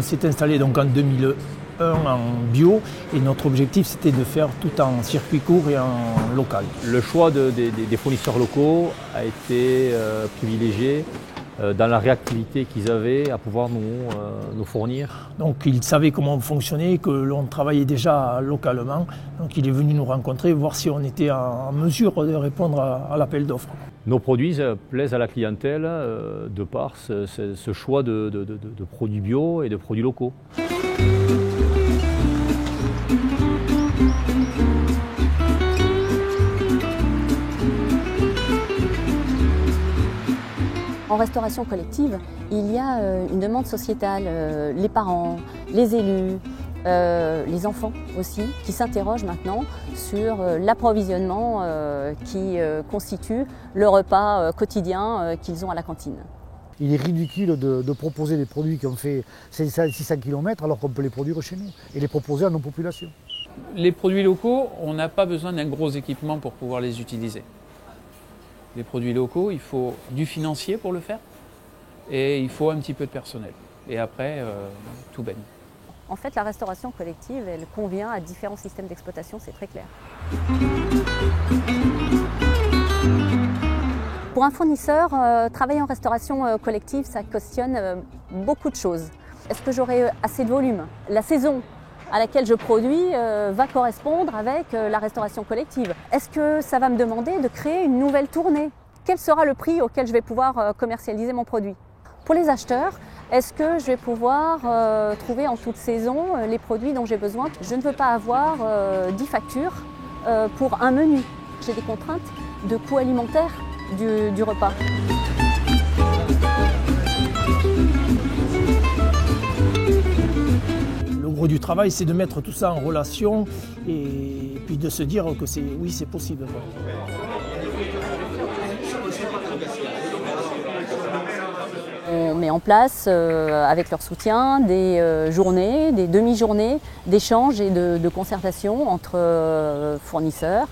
s'est installé donc en 2001 en bio et notre objectif c'était de faire tout en circuit court et en local. Le choix des fournisseurs locaux a été privilégié dans la réactivité qu'ils avaient à pouvoir nous fournir. Donc il savait comment on fonctionnait, que l'on travaillait déjà localement. Donc il est venu nous rencontrer, voir si on était en mesure de répondre à l'appel d'offres. Nos produits plaisent à la clientèle de par ce choix de produits bio et de produits locaux. En restauration collective, il y a une demande sociétale, les parents, les élus, les enfants aussi, qui s'interrogent maintenant sur l'approvisionnement qui constitue le repas quotidien qu'ils ont à la cantine. Il est ridicule de proposer des produits qui ont fait 600 km alors qu'on peut les produire chez nous et les proposer à nos populations. Les produits locaux, on n'a pas besoin d'un gros équipement pour pouvoir les utiliser. Les produits locaux, il faut du financier pour le faire et il faut un petit peu de personnel. Et après, tout baigne. En fait, la restauration collective, elle convient à différents systèmes d'exploitation, c'est très clair. Pour un fournisseur, travailler en restauration collective, ça cautionne beaucoup de choses. Est-ce que j'aurai assez de volume? La saison à laquelle je produis va correspondre avec la restauration collective. Est-ce que ça va me demander de créer une nouvelle tournée? Quel sera le prix auquel je vais pouvoir commercialiser mon produit? Pour les acheteurs, est-ce que je vais pouvoir trouver en toute saison les produits dont j'ai besoin? Je ne veux pas avoir 10 factures pour un menu. J'ai des contraintes de coût alimentaire du repas. Le gros du travail, c'est de mettre tout ça en relation et puis de se dire que oui, c'est possible. On met en place, avec leur soutien, des journées, des demi-journées d'échange et de concertation entre fournisseurs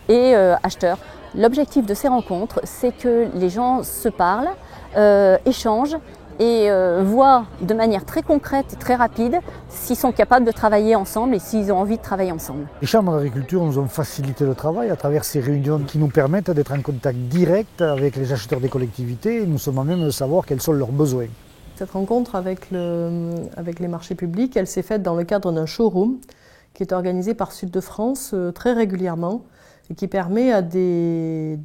et acheteurs. L'objectif de ces rencontres, c'est que les gens se parlent, échangent et voient de manière très concrète et très rapide s'ils sont capables de travailler ensemble et s'ils ont envie de travailler ensemble. Les chambres d'agriculture nous ont facilité le travail à travers ces réunions qui nous permettent d'être en contact direct avec les acheteurs des collectivités et nous sommes à même de savoir quels sont leurs besoins. Cette rencontre avec les marchés publics, elle s'est faite dans le cadre d'un showroom qui est organisé par Sud de France très régulièrement et qui permet à des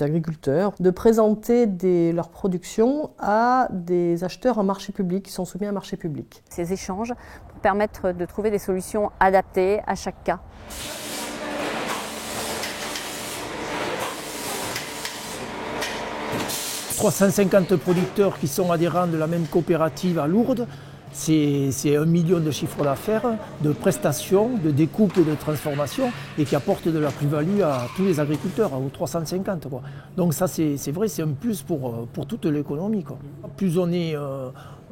agriculteurs de présenter leur production à des acheteurs en marché public qui sont soumis à un marché public. Ces échanges permettent de trouver des solutions adaptées à chaque cas. « 350 producteurs qui sont adhérents de la même coopérative à Lourdes. C'est 1 million de chiffre d'affaires, de prestations, de découpe et de transformation et qui apportent de la plus-value à tous les agriculteurs, aux 350. Quoi. Donc ça c'est vrai, c'est un plus pour toute l'économie. Plus on est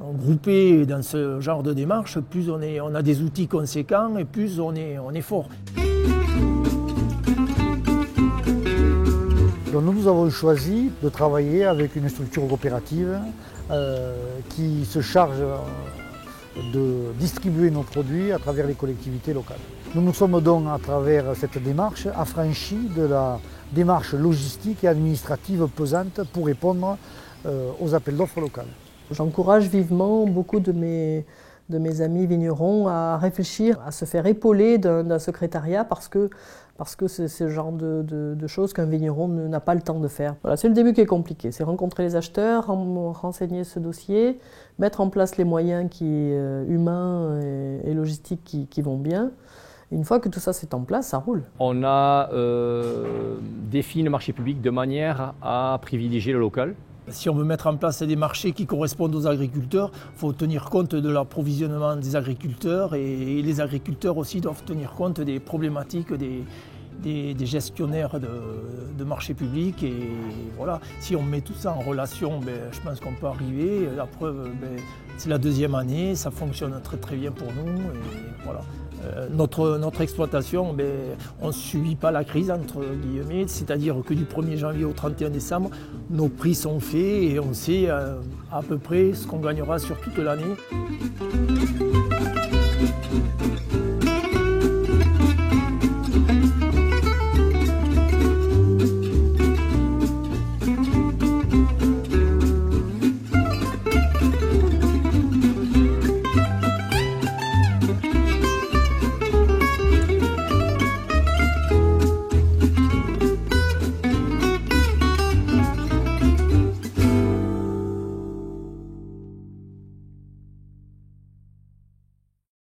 groupé dans ce genre de démarche, plus on a des outils conséquents et plus on est fort. Donc nous avons choisi de travailler avec une structure coopérative qui se charge de distribuer nos produits à travers les collectivités locales. Nous nous sommes donc, à travers cette démarche, affranchis de la démarche logistique et administrative pesante pour répondre aux appels d'offres locales. J'encourage vivement beaucoup de mes amis vignerons à réfléchir, à se faire épauler d'un secrétariat parce que c'est ce genre de choses qu'un vigneron n'a pas le temps de faire. Voilà, c'est le début qui est compliqué, c'est rencontrer les acheteurs, renseigner ce dossier, mettre en place les moyens humains et logistiques qui vont bien. Une fois que tout ça c'est en place, ça roule. On a défini le marché public de manière à privilégier le local. Si on veut mettre en place des marchés qui correspondent aux agriculteurs, il faut tenir compte de l'approvisionnement des agriculteurs et les agriculteurs aussi doivent tenir compte des problématiques des gestionnaires de marchés publics. Et voilà, si on met tout ça en relation, je pense qu'on peut arriver. La preuve, c'est la 2e année, ça fonctionne très très bien pour nous. Et voilà. Notre exploitation, on ne subit pas la crise, entre guillemets, c'est-à-dire que du 1er janvier au 31 décembre, nos prix sont faits et on sait à peu près ce qu'on gagnera sur toute l'année.